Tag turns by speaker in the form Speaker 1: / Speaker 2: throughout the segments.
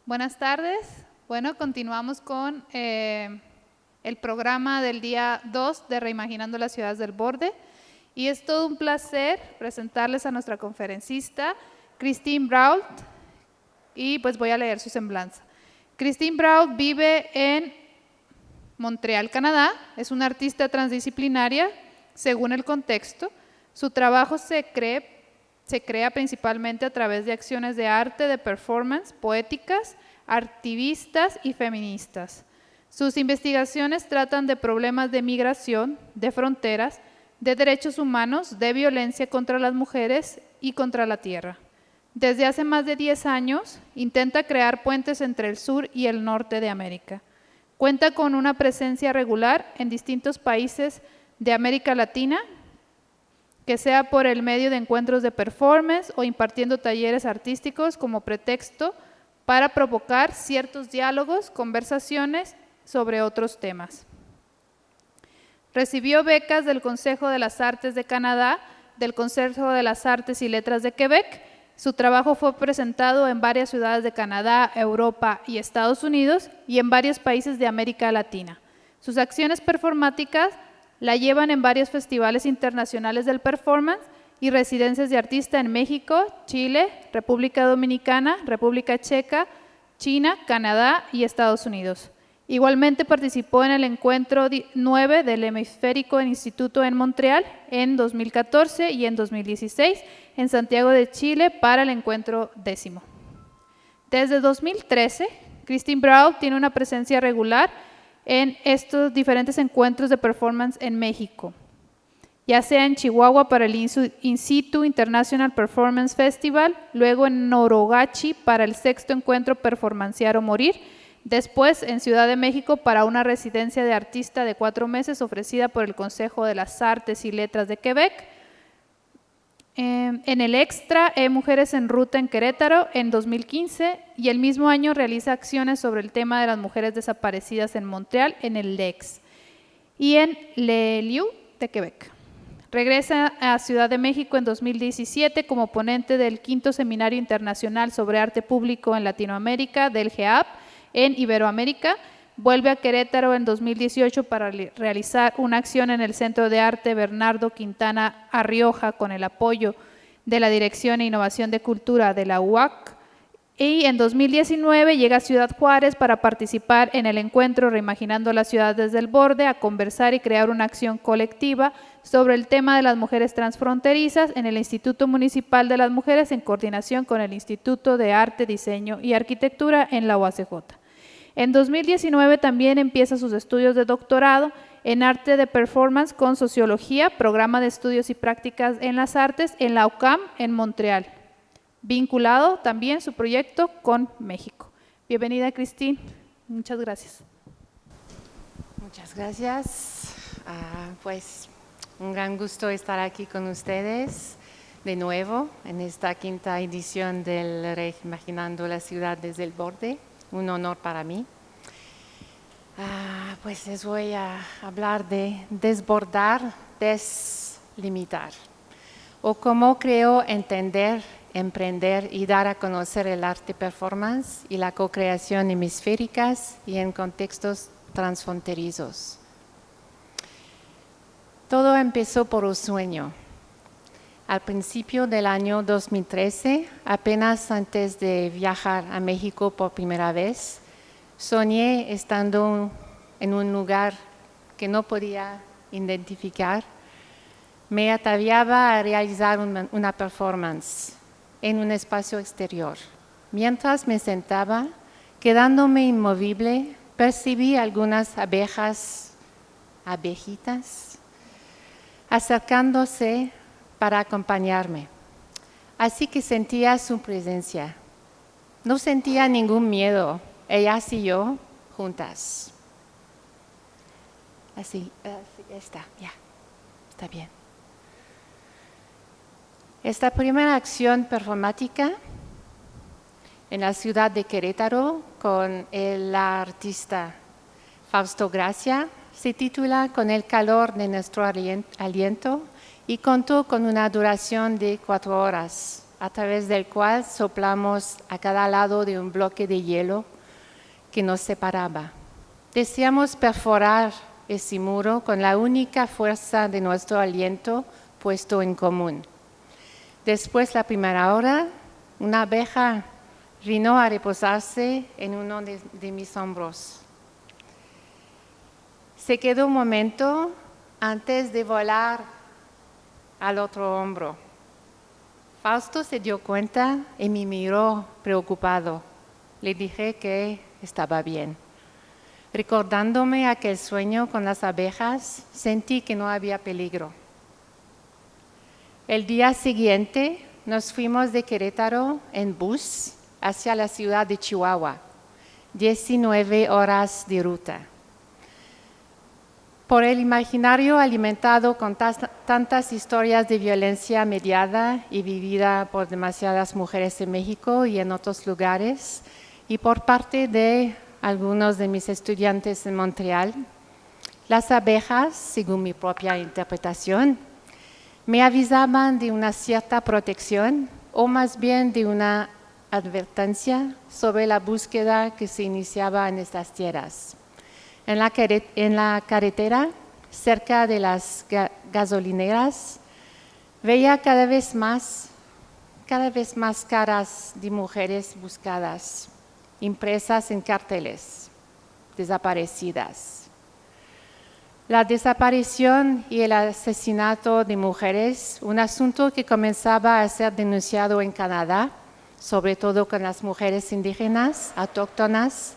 Speaker 1: Buenas tardes. Bueno, continuamos con el programa del día 2 de Reimaginando las Ciudades del Borde. Y es todo un placer presentarles a nuestra conferencista, Christine Brault, y pues voy a leer su semblanza. Christine Brault vive en Montreal, Canadá. Es una artista transdisciplinaria, según el contexto. Su trabajo se crea principalmente a través de acciones de arte, de performance, poéticas, activistas y feministas. Sus investigaciones tratan de problemas de migración, de fronteras, de derechos humanos, de violencia contra las mujeres y contra la tierra. Desde hace más de 10 años, intenta crear puentes entre el sur y el norte de América. Cuenta con una presencia regular en distintos países de América Latina, que sea por el medio de encuentros de performance o impartiendo talleres artísticos como pretexto para provocar ciertos diálogos, conversaciones sobre otros temas. Recibió becas del Consejo de las Artes de Canadá, del Consejo de las Artes y Letras de Quebec. Su trabajo fue presentado en varias ciudades de Canadá, Europa y Estados Unidos y en varios países de América Latina. Sus acciones performáticas la llevan en varios festivales internacionales del performance y residencias de artista en México, Chile, República Dominicana, República Checa, China, Canadá y Estados Unidos. Igualmente participó en el encuentro 9 del Hemisférico Instituto en Montreal en 2014 y en 2016 en Santiago de Chile para el encuentro 10º. Desde 2013, Christine Brault tiene una presencia regular en estos diferentes encuentros de performance en México, ya sea en Chihuahua para el In-Situ International Performance Festival, luego en Norogachi para el 6º encuentro Performanciar o Morir, después en Ciudad de México para una residencia de artista de 4 meses ofrecida por el Consejo de las Artes y Letras de Quebec. En el Extra Mujeres en Ruta en Querétaro en 2015 y el mismo año realiza acciones sobre el tema de las mujeres desaparecidas en Montreal en el LEX y en Le Lieu de Quebec. Regresa a Ciudad de México en 2017 como ponente del 5º Seminario Internacional sobre Arte Público en Latinoamérica del GEAP en Iberoamérica. Vuelve a Querétaro en 2018 para realizar una acción en el Centro de Arte Bernardo Quintana Arrioja con el apoyo de la Dirección e Innovación de Cultura de la UAC. Y en 2019 llega a Ciudad Juárez para participar en el encuentro Reimaginando la Ciudad desde el Borde, a conversar y crear una acción colectiva sobre el tema de las mujeres transfronterizas en el Instituto Municipal de las Mujeres en coordinación con el Instituto de Arte, Diseño y Arquitectura en la UACJ. En 2019 también empieza sus estudios de doctorado en arte de performance con sociología, programa de estudios y prácticas en las artes en la UQAM en Montreal, vinculado también su proyecto con México. Bienvenida, Christine. Muchas gracias.
Speaker 2: Muchas gracias. Pues un gran gusto estar aquí con ustedes de nuevo en esta 5ª edición del Reimaginando la Ciudad desde el Borde. Un honor para mí. Pues les voy a hablar de desbordar, deslimitar, o cómo creo entender, emprender y dar a conocer el arte performance y la co-creación hemisféricas y en contextos transfronterizos. Todo empezó por un sueño. Al principio del año 2013, apenas antes de viajar a México por primera vez, soñé estando en un lugar que no podía identificar. Me ataviaba a realizar una performance en un espacio exterior. Mientras me sentaba, quedándome inmovible, percibí algunas abejitas, acercándose para acompañarme. Así que sentía su presencia. No sentía ningún miedo, ellas y yo juntas. Así está bien. Esta primera acción performática en la ciudad de Querétaro con el artista Fausto Gracia se titula Con el calor de nuestro aliento y contó con una duración de 4 horas a través del cual soplamos a cada lado de un bloque de hielo que nos separaba. Deseamos perforar ese muro con la única fuerza de nuestro aliento puesto en común. Después, la primera hora, una abeja vino a reposarse en uno de mis hombros. Se quedó un momento antes de volar al otro hombro. Fausto se dio cuenta y me miró preocupado. Le dije que estaba bien. Recordándome aquel sueño con las abejas, sentí que no había peligro. El día siguiente nos fuimos de Querétaro en bus hacia la ciudad de Chihuahua, 19 horas de ruta. Por el imaginario alimentado con tantas historias de violencia mediada y vivida por demasiadas mujeres en México y en otros lugares, y por parte de algunos de mis estudiantes en Montreal, las abejas, según mi propia interpretación, me avisaban de una cierta protección o más bien de una advertencia sobre la búsqueda que se iniciaba en estas tierras. En la carretera, cerca de las gasolineras, veía cada vez más caras de mujeres buscadas, impresas en carteles, desaparecidas. La desaparición y el asesinato de mujeres, un asunto que comenzaba a ser denunciado en Canadá, sobre todo con las mujeres indígenas, autóctonas,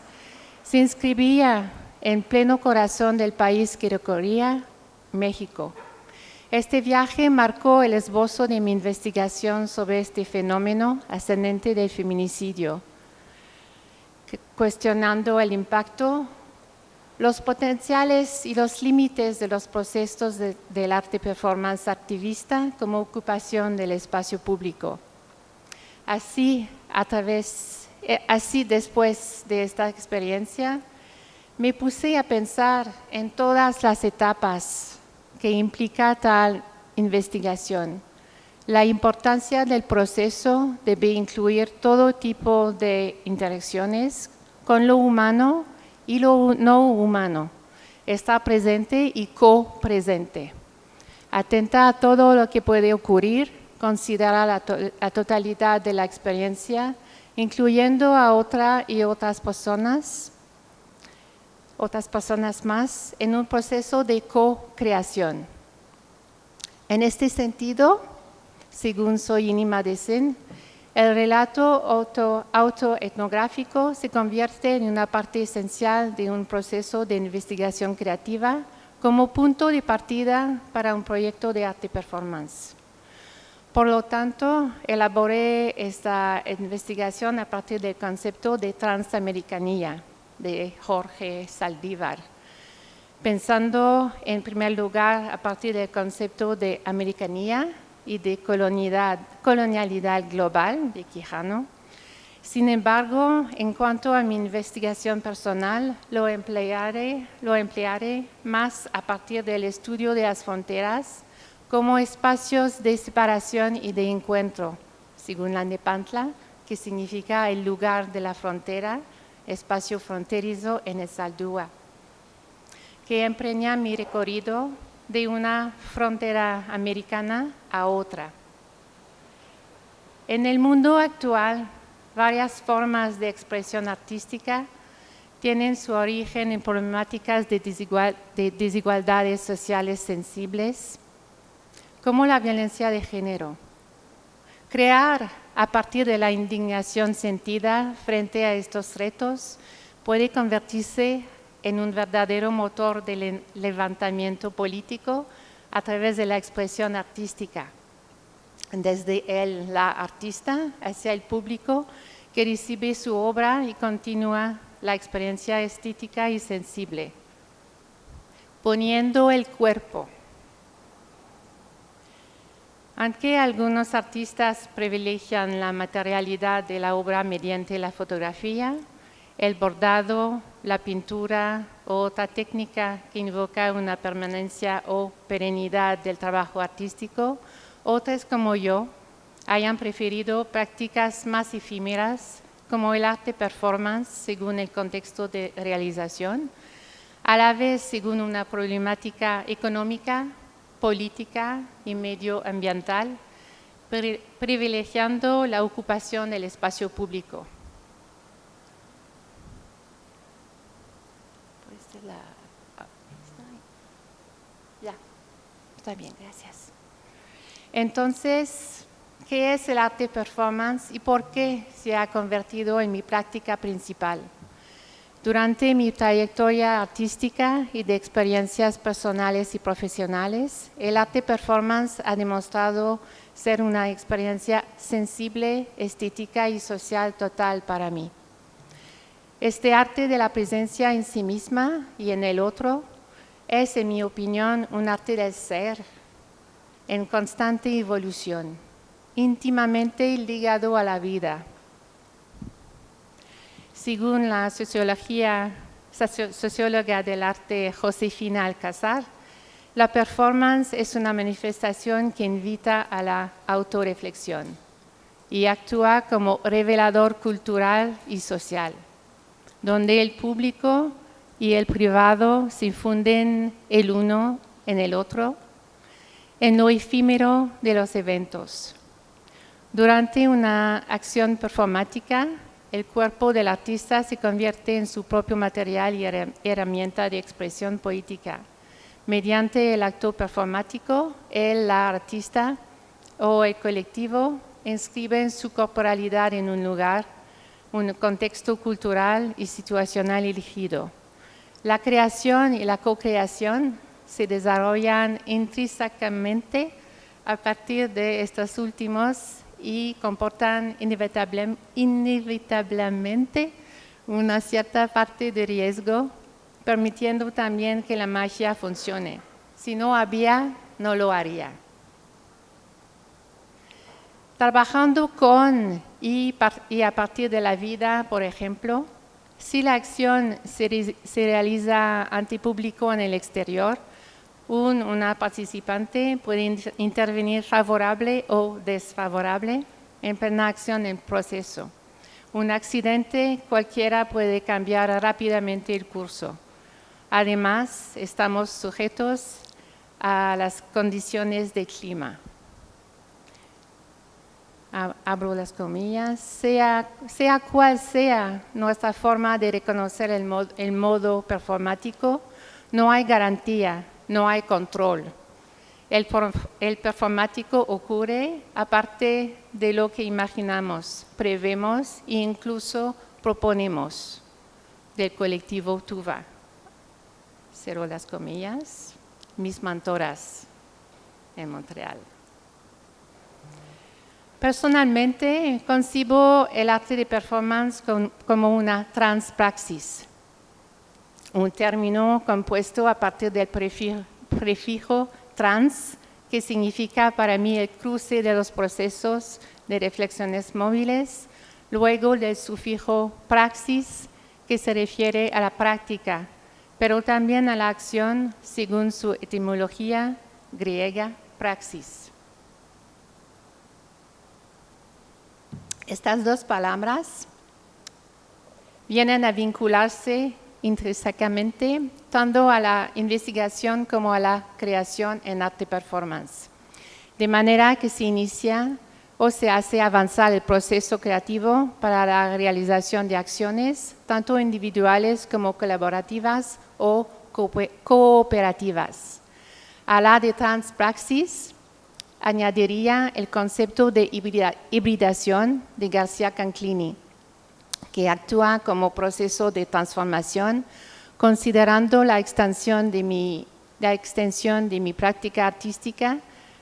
Speaker 2: se inscribía en pleno corazón del país que recorría, México. Este viaje marcó el esbozo de mi investigación sobre este fenómeno ascendente del feminicidio, cuestionando el impacto, los potenciales y los límites de los procesos del arte performance activista como ocupación del espacio público. Así, después de esta experiencia, me puse a pensar en todas las etapas que implica tal investigación. La importancia del proceso debe incluir todo tipo de interacciones con lo humano y lo no humano. Está presente y copresente. Atenta a todo lo que puede ocurrir, considera la totalidad de la experiencia, incluyendo a otras personas más, en un proceso de co-creación. En este sentido, según Soyini Madesen, el relato autoetnográfico se convierte en una parte esencial de un proceso de investigación creativa como punto de partida para un proyecto de arte performance. Por lo tanto, elaboré esta investigación a partir del concepto de transamericanía de Jorge Saldívar, pensando en primer lugar a partir del concepto de americanía y de colonialidad global de Quijano. Sin embargo, en cuanto a mi investigación personal, lo emplearé más a partir del estudio de las fronteras como espacios de separación y de encuentro, según la Nepantla, que significa el lugar de la frontera, espacio fronterizo en el Zaldúa, que empreña mi recorrido de una frontera americana a otra. En el mundo actual, varias formas de expresión artística tienen su origen en problemáticas de desigualdades sociales sensibles, como la violencia de género. Crear a partir de la indignación sentida frente a estos retos puede convertirse en un verdadero motor del levantamiento político a través de la expresión artística, desde la artista hacia el público que recibe su obra y continúa la experiencia estética y sensible, poniendo el cuerpo. Aunque algunos artistas privilegian la materialidad de la obra mediante la fotografía, el bordado, la pintura u otra técnica que invoca una permanencia o perennidad del trabajo artístico, otras como yo hayan preferido prácticas más efímeras como el arte performance según el contexto de realización, a la vez según una problemática económica, política y medioambiental, privilegiando la ocupación del espacio público. Ya, está bien, gracias. Entonces, ¿qué es el arte performance y por qué se ha convertido en mi práctica principal? Durante mi trayectoria artística y de experiencias personales y profesionales, el arte performance ha demostrado ser una experiencia sensible, estética y social total para mí. Este arte de la presencia en sí misma y en el otro es, en mi opinión, un arte del ser en constante evolución, íntimamente ligado a la vida. Según la socióloga del arte Josefina Alcázar, la performance es una manifestación que invita a la autorreflexión y actúa como revelador cultural y social, donde el público y el privado se funden el uno en el otro, en lo efímero de los eventos. Durante una acción performática, el cuerpo del artista se convierte en su propio material y herramienta de expresión poética. Mediante el acto performático, la artista o el colectivo inscriben su corporalidad en un lugar, un contexto cultural y situacional elegido. La creación y la co-creación se desarrollan intrínsecamente a partir de estos últimos y comportan inevitablemente una cierta parte de riesgo, permitiendo también que la magia funcione. Si no había, no lo haría. Trabajando con y a partir de la vida, por ejemplo, si la acción se realiza ante público en el exterior, una participante puede intervenir favorable o desfavorable en plena acción en proceso. Un accidente cualquiera puede cambiar rápidamente el curso. Además, estamos sujetos a las condiciones del clima. Abro las comillas. Sea cual sea nuestra forma de reconocer el modo performático, no hay garantía, no hay control. El performático ocurre aparte de lo que imaginamos, prevemos e incluso proponemos del colectivo Tuva. Cierro las comillas. Mis mentoras en Montreal. Personalmente, concibo el arte de performance como una transpraxis, un término compuesto a partir del prefijo trans, que significa para mí el cruce de los procesos de reflexiones móviles, luego del sufijo praxis, que se refiere a la práctica, pero también a la acción según su etimología griega, praxis. Estas dos palabras vienen a vincularse intrínsecamente tanto a la investigación como a la creación en arte performance, de manera que se inicia o se hace avanzar el proceso creativo para la realización de acciones, tanto individuales como colaborativas o cooperativas. A la de transpraxis añadiría el concepto de hibridación de García Canclini, que actúa como proceso de transformación, considerando la extensión de mi práctica artística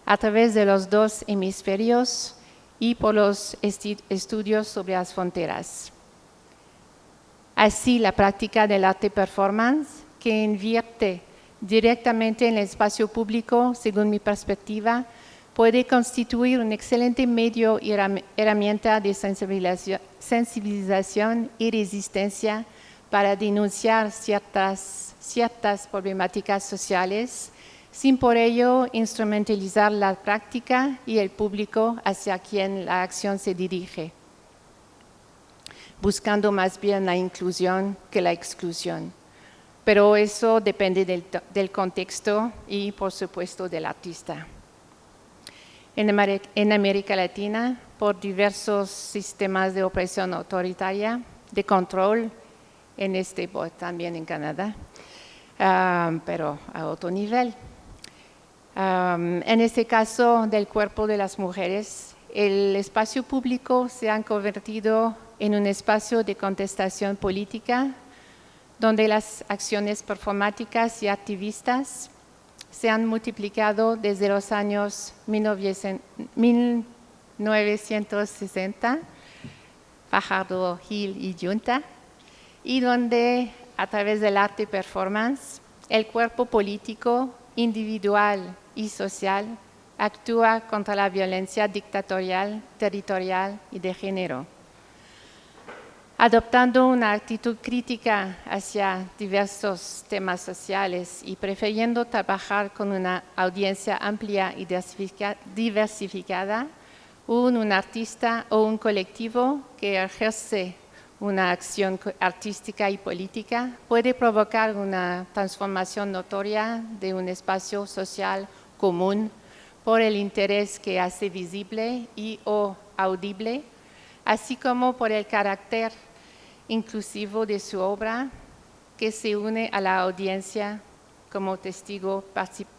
Speaker 2: a través de los dos hemisferios y por los estudios sobre las fronteras. Así, la práctica del arte performance, que invierte directamente en el espacio público, según mi perspectiva, puede constituir un excelente medio y herramienta de sensibilización y resistencia para denunciar ciertas problemáticas sociales, sin por ello instrumentalizar la práctica y el público hacia quien la acción se dirige, buscando más bien la inclusión que la exclusión. Pero eso depende del contexto y, por supuesto, del artista. En América Latina, por diversos sistemas de opresión autoritaria, de control, también en Canadá, pero a otro nivel. En este caso del cuerpo de las mujeres, el espacio público se ha convertido en un espacio de contestación política, donde las acciones performáticas y activistas se han multiplicado desde los años 1960, Fajardo, Gil y Junta, y donde a través del arte performance, el cuerpo político, individual y social actúa contra la violencia dictatorial, territorial y de género. Adoptando una actitud crítica hacia diversos temas sociales y prefiriendo trabajar con una audiencia amplia y diversificada, un artista o un colectivo que ejerce una acción artística y política puede provocar una transformación notoria de un espacio social común por el interés que hace visible y o audible, así como por el carácter inclusivo de su obra que se une a la audiencia como testigo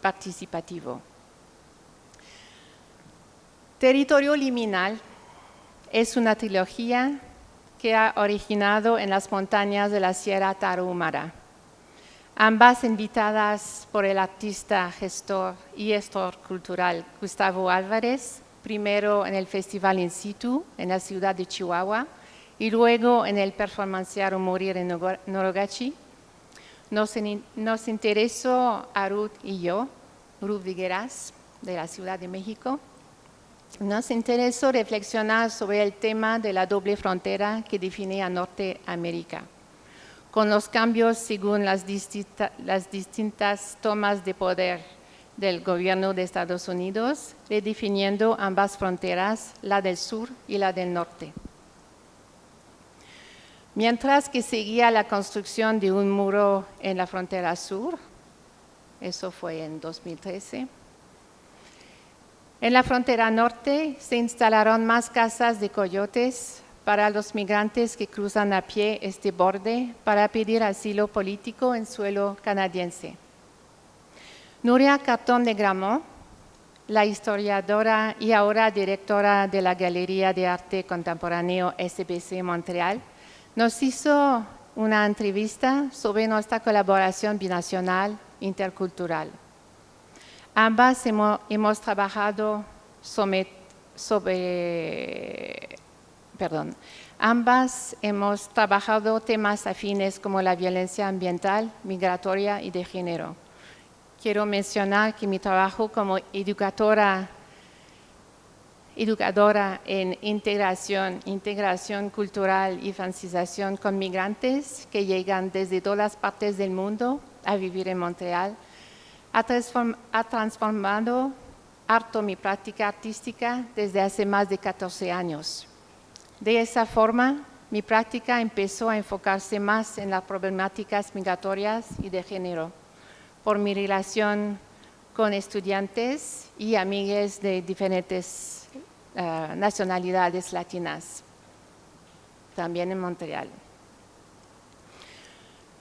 Speaker 2: participativo. Territorio Liminal es una trilogía que ha originado en las montañas de la Sierra Tarahumara, ambas invitadas por el artista, gestor y gestor cultural Gustavo Álvarez, primero en el Festival In Situ en la ciudad de Chihuahua y luego en el Performanciar o Morir en Norogachi. Nos interesó a Ruth y yo, Ruth Vigueras, de la Ciudad de México. Nos interesó reflexionar sobre el tema de la doble frontera que define a Norteamérica, con los cambios según las distintas tomas de poder del gobierno de Estados Unidos, redefiniendo ambas fronteras, la del sur y la del norte. Mientras que seguía la construcción de un muro en la frontera sur, eso fue en 2013, en la frontera norte se instalaron más casas de coyotes para los migrantes que cruzan a pie este borde para pedir asilo político en suelo canadiense. Nuria Cartón de Gramont, la historiadora y ahora directora de la Galería de Arte Contemporáneo SBC Montreal, nos hizo una entrevista sobre nuestra colaboración binacional intercultural. Ambas hemos trabajado temas afines como la violencia ambiental, migratoria y de género. Quiero mencionar que mi trabajo como educadora en integración cultural y francización con migrantes que llegan desde todas partes del mundo a vivir en Montreal, ha transformado harto mi práctica artística desde hace más de 14 años. De esa forma, mi práctica empezó a enfocarse más en las problemáticas migratorias y de género, por mi relación con estudiantes y amigues de diferentes nacionalidades latinas, también en Montreal.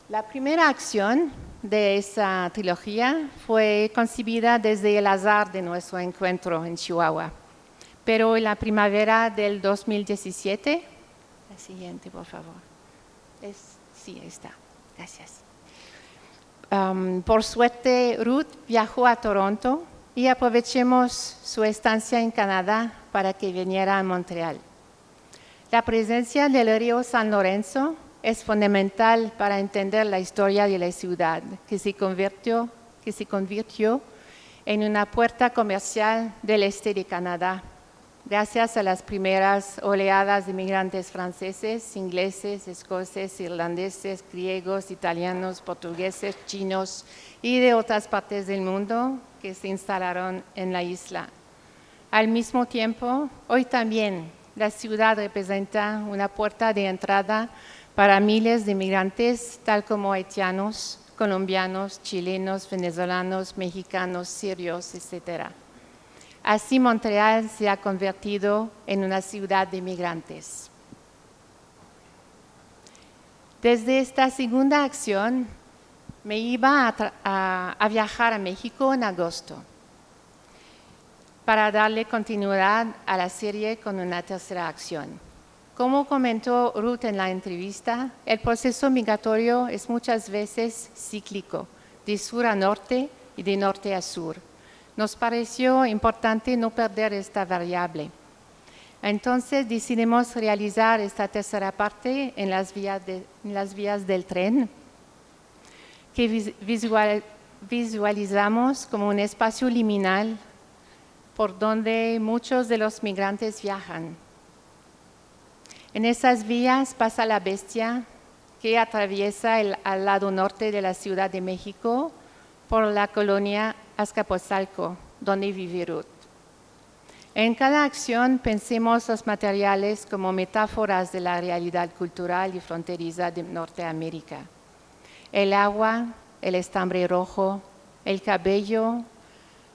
Speaker 2: La primera acción de esa trilogía fue concebida desde el azar de nuestro encuentro en Chihuahua, pero en la primavera del 2017, la siguiente por favor, sí, está, gracias. Por suerte, Ruth viajó a Toronto y aprovechemos su estancia en Canadá para que viniera a Montreal. La presencia del río San Lorenzo es fundamental para entender la historia de la ciudad, que se convirtió en una puerta comercial del este de Canadá, gracias a las primeras oleadas de migrantes franceses, ingleses, escoceses, irlandeses, griegos, italianos, portugueses, chinos y de otras partes del mundo que se instalaron en la isla. Al mismo tiempo, hoy también la ciudad representa una puerta de entrada para miles de migrantes, tal como haitianos, colombianos, chilenos, venezolanos, mexicanos, sirios, etc. Así Montreal se ha convertido en una ciudad de migrantes. Desde esta segunda acción me iba a viajar a México en agosto para darle continuidad a la serie con una tercera acción. Como comentó Ruth en la entrevista, el proceso migratorio es muchas veces cíclico, de sur a norte y de norte a sur. Nos pareció importante no perder esta variable. Entonces decidimos realizar esta tercera parte en las vías del tren, que visualizamos como un espacio liminal por donde muchos de los migrantes viajan. En esas vías pasa la Bestia, que atraviesa al lado norte de la Ciudad de México por la colonia Azcapotzalco, donde vive Ruth. En cada acción pensemos los materiales como metáforas de la realidad cultural y fronteriza de Norteamérica. El agua, el estambre rojo, el cabello,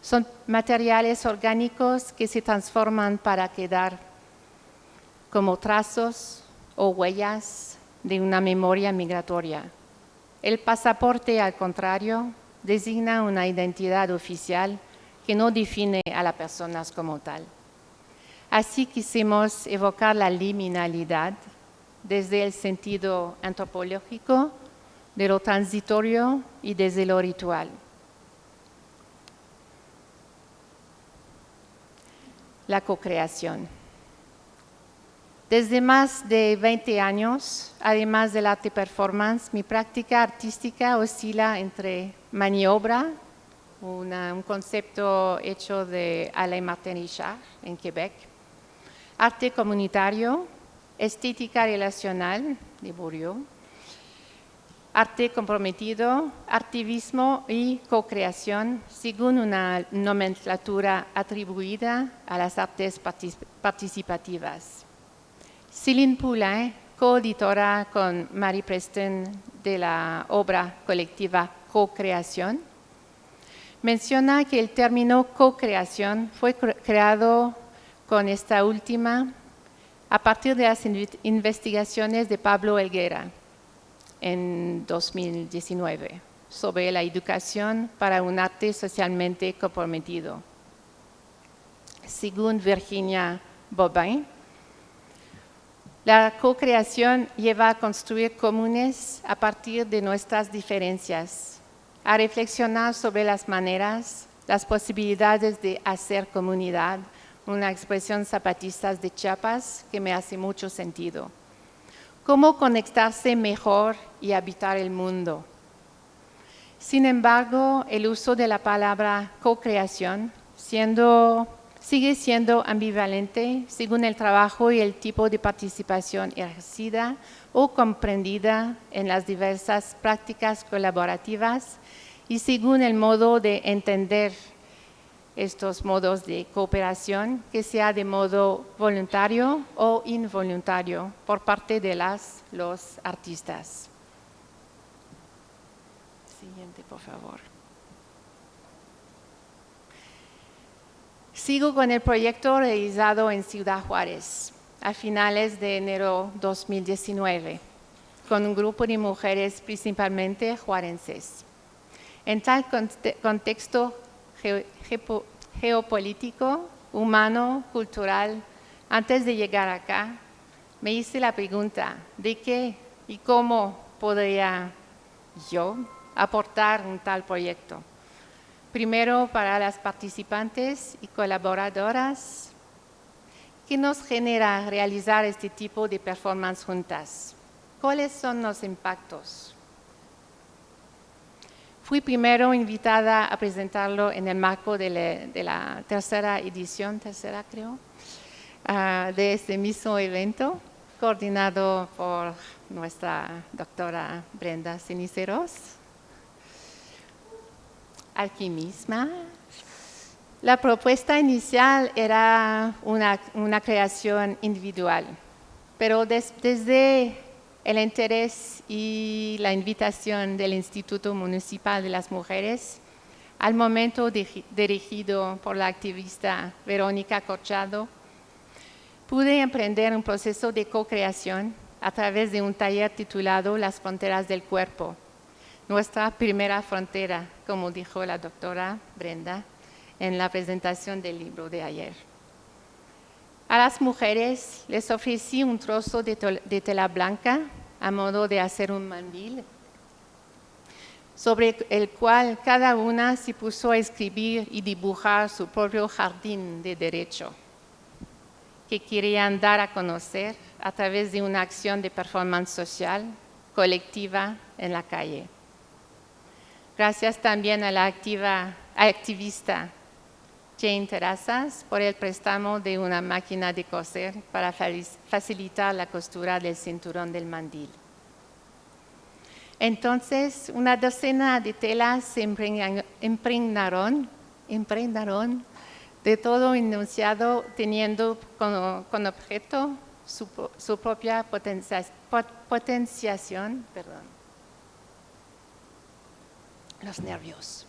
Speaker 2: son materiales orgánicos que se transforman para quedar como trazos o huellas de una memoria migratoria. El pasaporte, al contrario, designa una identidad oficial que no define a las personas como tal. Así quisimos evocar la liminalidad desde el sentido antropológico, de lo transitorio y desde lo ritual. La co-creación. Desde más de 20 años, además del arte performance, mi práctica artística oscila entre maniobra, un concepto hecho de Alain Martin Richard en Quebec, arte comunitario, estética relacional de Bourdieu, arte comprometido, activismo y co-creación, según una nomenclatura atribuida a las artes participativas. Céline Poulain, coeditora con Marie Preston de la obra colectiva Co-creación, menciona que el término co-creación fue creado con esta última a partir de las investigaciones de Pablo Helguera en 2019 sobre la educación para un arte socialmente comprometido. Según Virginia Bobin, la co-creación lleva a construir comunes a partir de nuestras diferencias, a reflexionar sobre las maneras, las posibilidades de hacer comunidad, una expresión zapatista de Chiapas que me hace mucho sentido. Cómo conectarse mejor y habitar el mundo. Sin embargo, el uso de la palabra co-creación sigue siendo ambivalente según el trabajo y el tipo de participación ejercida o comprendida en las diversas prácticas colaborativas y según el modo de entender estos modos de cooperación, que sea de modo voluntario o involuntario por parte de los artistas. Siguiente, por favor. Sigo con el proyecto realizado en Ciudad Juárez a finales de enero 2019, con un grupo de mujeres principalmente juarenses. En tal contexto geopolítico, humano, cultural, antes de llegar acá, me hice la pregunta de qué y cómo podría yo aportar un tal proyecto. Primero, para las participantes y colaboradoras, ¿qué nos genera realizar este tipo de performance juntas? ¿Cuáles son los impactos? Fui primero invitada a presentarlo en el marco de la tercera edición, creo, de este mismo evento, coordinado por nuestra doctora Brenda Ceniceros, aquí misma. La propuesta inicial era una creación individual, pero desde el interés y la invitación del Instituto Municipal de las Mujeres, al momento dirigido por la activista Verónica Corchado, pude emprender un proceso de co-creación a través de un taller titulado Las fronteras del cuerpo, nuestra primera frontera, como dijo la doctora Brenda en la presentación del libro de ayer. A las mujeres les ofrecí un trozo de tela blanca a modo de hacer un mandil, sobre el cual cada una se puso a escribir y dibujar su propio jardín de derecho, que querían dar a conocer a través de una acción de performance social colectiva en la calle. Gracias también a la activista Jane Terrazas por el préstamo de una máquina de coser para facilitar la costura del cinturón del mandil. Entonces, una docena de telas se impregnaron de todo enunciado, teniendo con objeto su propia potenciación, los nervios.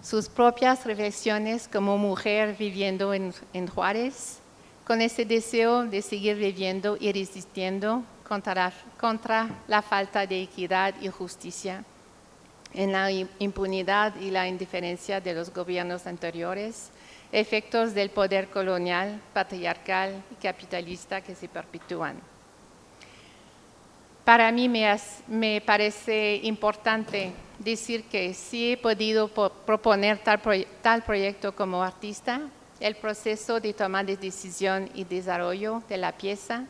Speaker 2: Sus propias reflexiones como mujer viviendo en Juárez, con ese deseo de seguir viviendo y resistiendo contra la falta de equidad y justicia, en la impunidad y la indiferencia de los gobiernos anteriores, efectos del poder colonial, patriarcal y capitalista que se perpetúan. Para mí me parece importante decir que si he podido proponer tal proyecto como artista, el proceso de toma de decisión y desarrollo de la pieza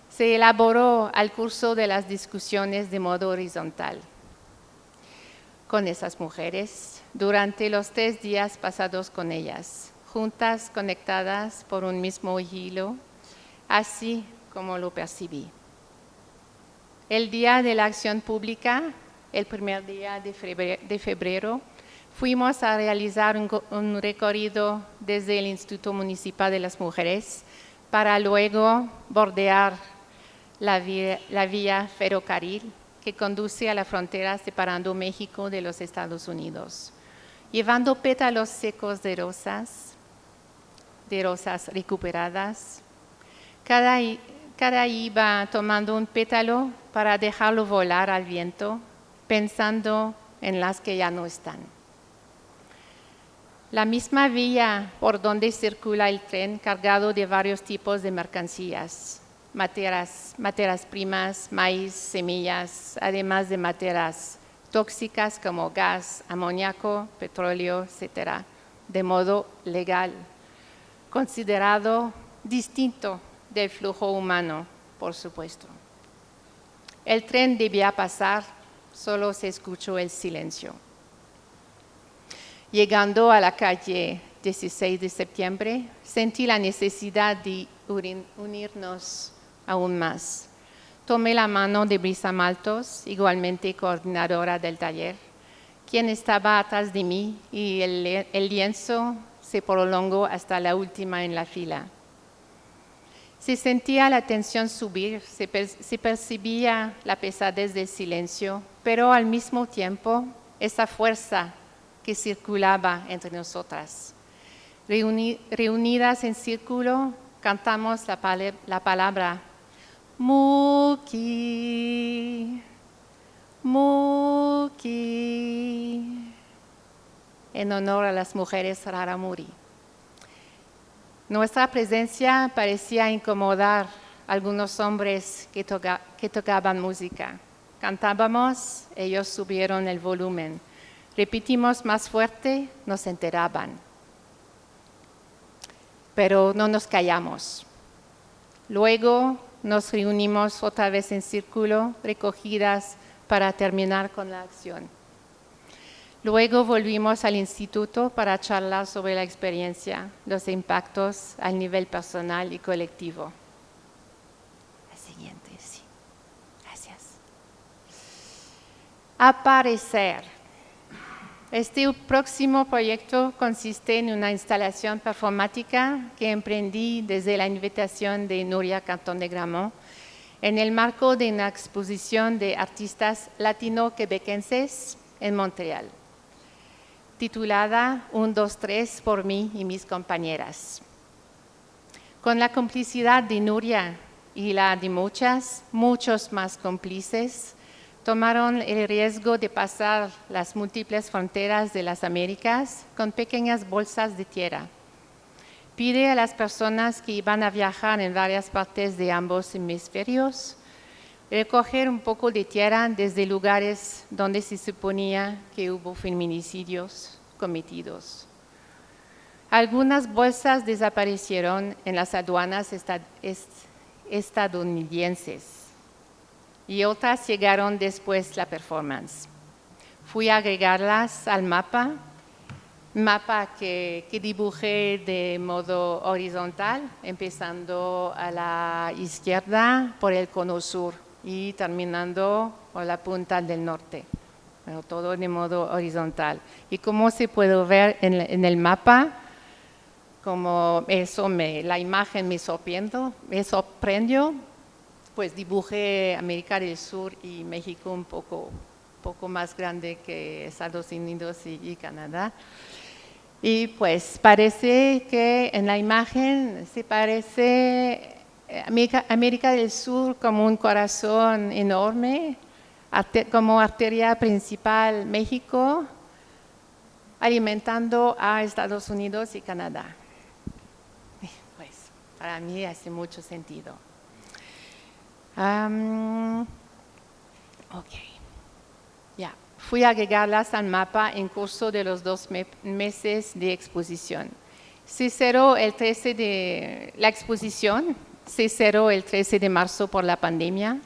Speaker 2: se elaboró al curso de las discusiones de modo horizontal con esas mujeres durante los 3 días pasados con ellas, juntas, conectadas por un mismo hilo, así como lo percibí. El día de la acción pública, el primer día de febrero, fuimos a realizar un recorrido desde el Instituto Municipal de las Mujeres para luego bordear la vía ferrocarril que conduce a la frontera separando México de los Estados Unidos, llevando pétalos secos de rosas recuperadas. Cada iba tomando un pétalo para dejarlo volar al viento, pensando en las que ya no están. La misma vía por donde circula el tren cargado de varios tipos de mercancías, materias primas, maíz, semillas, además de materias tóxicas como gas, amoníaco, petróleo, etc., de modo legal, considerado distinto del flujo humano, por supuesto. El tren debía pasar, solo se escuchó el silencio. Llegando a la calle 16 de septiembre, sentí la necesidad de unirnos aún más. Tomé la mano de Brisa Maltos, igualmente coordinadora del taller, quien estaba atrás de mí, y el lienzo se prolongó hasta la última en la fila. Se sentía la tensión subir, se percibía la pesadez del silencio, pero al mismo tiempo esa fuerza que circulaba entre nosotras. Reunidas en círculo, cantamos la palabra Muki, Muki, en honor a las mujeres Raramuri. Nuestra presencia parecía incomodar a algunos hombres que tocaban música. Cantábamos, ellos subieron el volumen. Repetimos más fuerte, nos enteraban. Pero no nos callamos. Luego nos reunimos otra vez en círculo, recogidas para terminar con la acción. Luego volvimos al instituto para charlar sobre la experiencia, los impactos al nivel personal y colectivo. La siguiente, sí. Gracias. Aparecer. Este próximo proyecto consiste en una instalación performática que emprendí desde la invitación de Nuria Cantón de Gramont en el marco de una exposición de artistas latino-quebequenses en Montreal, titulada 1, 2, 3 por mí y mis compañeras. Con la complicidad de Nuria y la de muchos más cómplices, tomaron el riesgo de pasar las múltiples fronteras de las Américas con pequeñas bolsas de tierra. Pide a las personas que iban a viajar en varias partes de ambos hemisferios recoger un poco de tierra desde lugares donde se suponía que hubo feminicidios cometidos. Algunas bolsas desaparecieron en las aduanas estadounidenses y otras llegaron después de la performance. Fui a agregarlas al mapa que dibujé de modo horizontal, empezando a la izquierda por el cono sur y terminando por la punta del norte, pero todo de modo horizontal. Y como se puede ver en el mapa, como la imagen me sorprendió, pues dibujé América del Sur y México un poco más grande que Estados Unidos y Canadá. Y pues parece que en la imagen se parece América del Sur como un corazón enorme, como arteria principal México, alimentando a Estados Unidos y Canadá. Pues para mí hace mucho sentido. Fui a agregarlas al mapa en curso de los 2 meses de exposición. La exposición se cerró el 13 de marzo por la pandemia,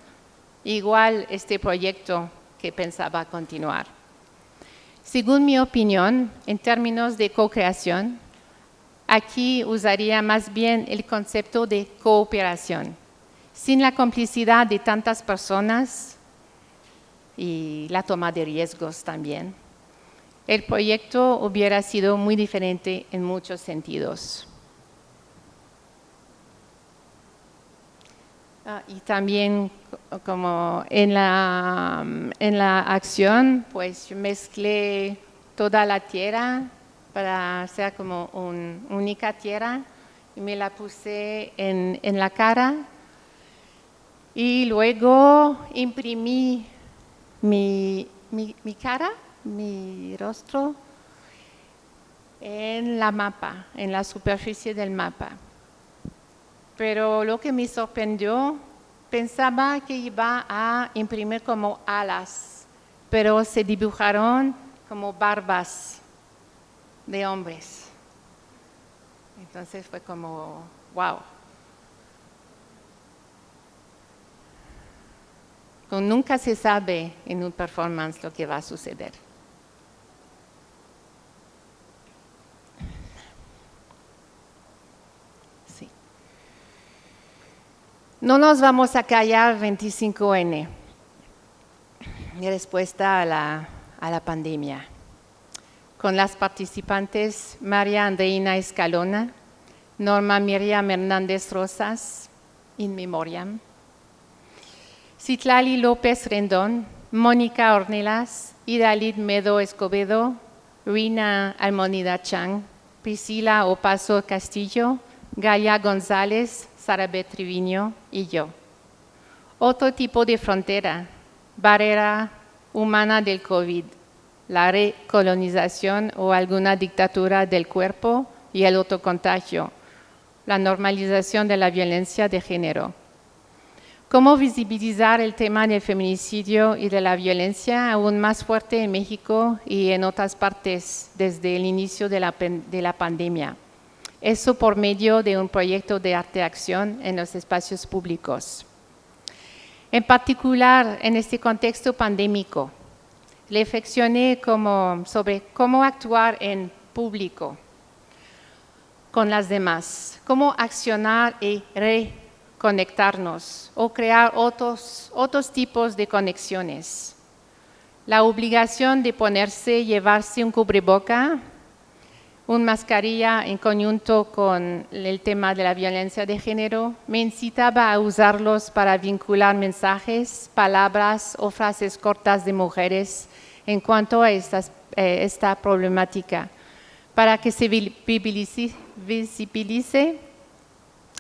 Speaker 2: igual este proyecto que pensaba continuar. Según mi opinión, en términos de co-creación, aquí usaría más bien el concepto de cooperación. Sin la complicidad de tantas personas y la toma de riesgos también, el proyecto hubiera sido muy diferente en muchos sentidos. Y también como en la acción, pues yo mezclé toda la tierra para hacer como una única tierra y me la puse en la cara. Y luego imprimí mi cara, mi rostro, en la superficie del mapa. Pero lo que me sorprendió, pensaba que iba a imprimir como alas, pero se dibujaron como barbas de hombres. Entonces fue como, wow. Nunca se sabe en un performance lo que va a suceder. Sí. No nos vamos a callar 25N. Respuesta a la pandemia. Con las participantes María Andreina Escalona, Norma Miriam Hernández Rosas, in memoriam, Citlali López Rendón, Mónica Ornelas, Idalid Medo Escobedo, Rina Almonida Chang, Priscila Opaso Castillo, Gaia González, Sarabet Triviño y yo. Otro tipo de frontera, barrera humana del COVID, la recolonización o alguna dictadura del cuerpo y el autocontagio, la normalización de la violencia de género. ¿Cómo visibilizar el tema del feminicidio y de la violencia aún más fuerte en México y en otras partes desde el inicio de la pandemia? Eso por medio de un proyecto de arte-acción en los espacios públicos. En particular, en este contexto pandémico, reflexioné sobre cómo actuar en público con las demás, cómo accionar y reconectarnos o crear otros tipos de conexiones. La obligación de llevarse un cubreboca, una mascarilla en conjunto con el tema de la violencia de género, me incitaba a usarlos para vincular mensajes, palabras o frases cortas de mujeres en cuanto a esta problemática, para que se visibilice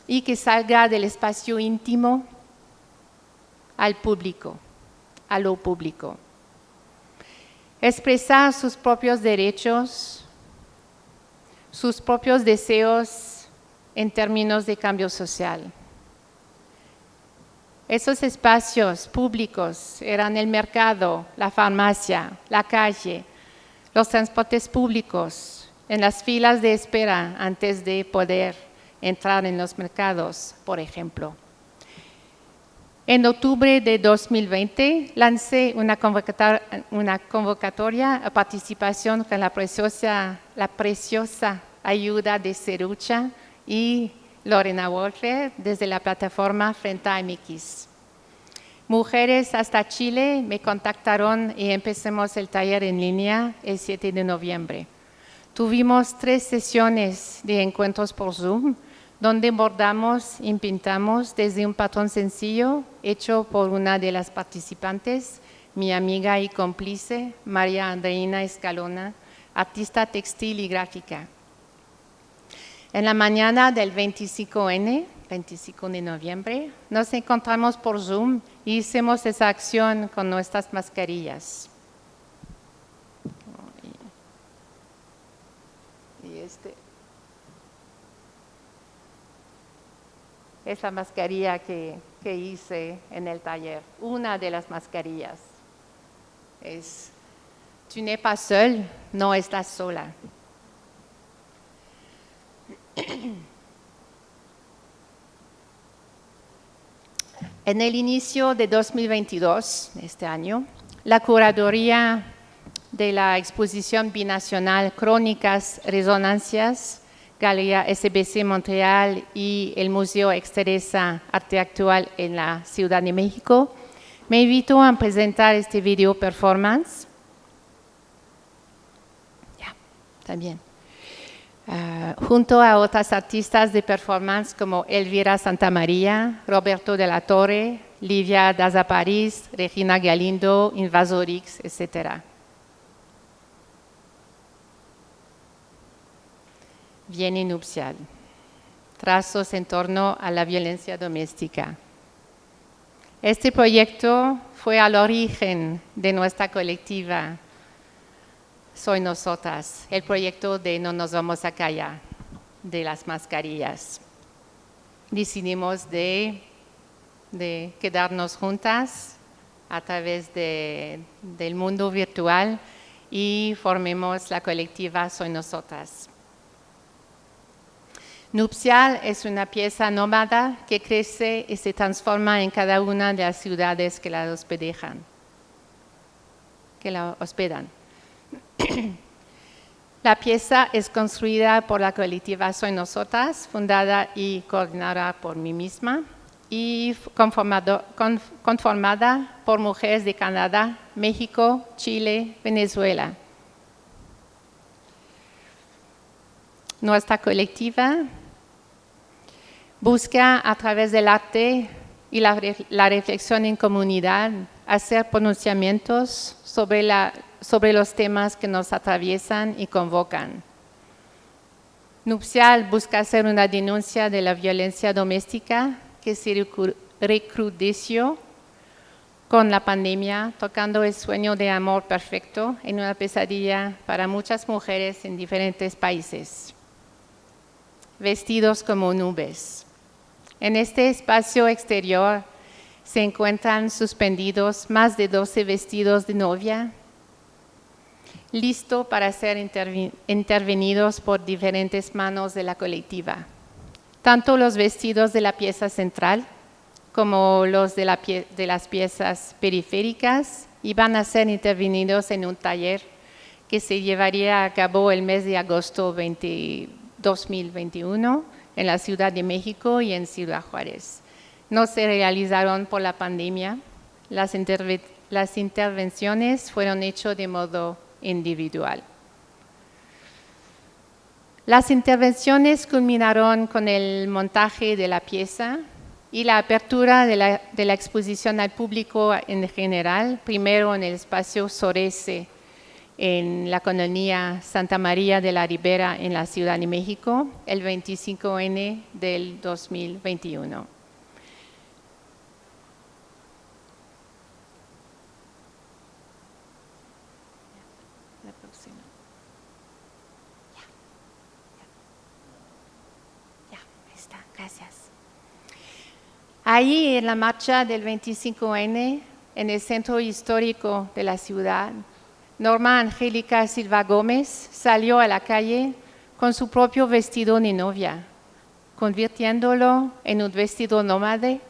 Speaker 2: y que salga del espacio íntimo al público, a lo público. Expresar sus propios derechos, sus propios deseos en términos de cambio social. Esos espacios públicos eran el mercado, la farmacia, la calle, los transportes públicos, en las filas de espera antes de poder entrar en los mercados, por ejemplo. En octubre de 2020 lancé una convocatoria a participación con la preciosa ayuda de Cerucha y Lorena Wolfer desde la plataforma Frente a MX. Mujeres hasta Chile me contactaron y empecemos el taller en línea el 7 de noviembre. Tuvimos 3 sesiones de encuentros por Zoom, donde bordamos y pintamos desde un patrón sencillo hecho por una de las participantes, mi amiga y cómplice, María Andreina Escalona, artista textil y gráfica. En la mañana del 25 de noviembre, nos encontramos por Zoom y hicimos esa acción con nuestras mascarillas. Es la mascarilla que hice en el taller, una de las mascarillas. Es, tu n'es pas seul, no estás sola. En el inicio de 2022, este año, la curaduría de la exposición binacional Crónicas, Resonancias, Galería SBC Montreal y el Museo Exteresa Arte Actual en la Ciudad de México, me invitó a presentar este video performance. También. Junto a otras artistas de performance como Elvira Santamaría, Roberto de la Torre, Livia Daza París, Regina Galindo, Invasorix, etc. Viene nupcial. Trazos en torno a la violencia doméstica. Este proyecto fue al origen de nuestra colectiva Soy Nosotras, el proyecto de No Nos Vamos a Callar, de las mascarillas. Decidimos de quedarnos juntas a través del mundo virtual y formemos la colectiva Soy Nosotras. Nupcial es una pieza nómada que crece y se transforma en cada una de las ciudades que la hospedan. La pieza es construida por la colectiva Soy Nosotras, fundada y coordinada por mí misma y conformada por mujeres de Canadá, México, Chile, Venezuela. Nuestra colectiva busca a través del arte y la reflexión en comunidad hacer pronunciamientos sobre los temas que nos atraviesan y convocan. Nupcial busca hacer una denuncia de la violencia doméstica que se recrudeció con la pandemia, tocando el sueño de amor perfecto en una pesadilla para muchas mujeres en diferentes países. Vestidos como nubes. En este espacio exterior se encuentran suspendidos más de 12 vestidos de novia, listo para ser intervenidos por diferentes manos de la colectiva. Tanto los vestidos de la pieza central como los de las piezas periféricas y van a ser intervenidos en un taller que se llevaría a cabo el mes de agosto 2021 en la Ciudad de México y en Ciudad Juárez. No se realizaron por la pandemia. Las intervenciones fueron hechas de modo individual. Las intervenciones culminaron con el montaje de la pieza y la apertura de la exposición al público en general, primero en el espacio Sorese, en la colonia Santa María de la Ribera, en la Ciudad de México, el 25N del 2021. La próxima. Ya, ahí está, gracias. Ahí en la marcha del 25N, en el centro histórico de la ciudad, Norma Angélica Silva Gómez salió a la calle con su propio vestido de novia, convirtiéndolo en un vestido nómade,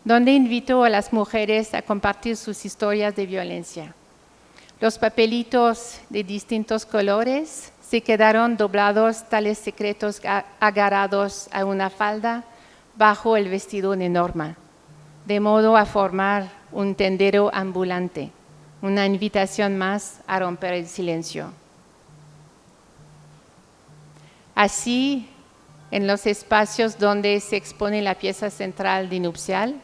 Speaker 2: donde invitó a las mujeres a compartir sus historias de violencia. Los papelitos de distintos colores se quedaron doblados, tales secretos agarrados a una falda bajo el vestido de Norma, de modo a formar un tendero ambulante. Una invitación más a romper el silencio. Así, en los espacios donde se expone la pieza central de nupcial,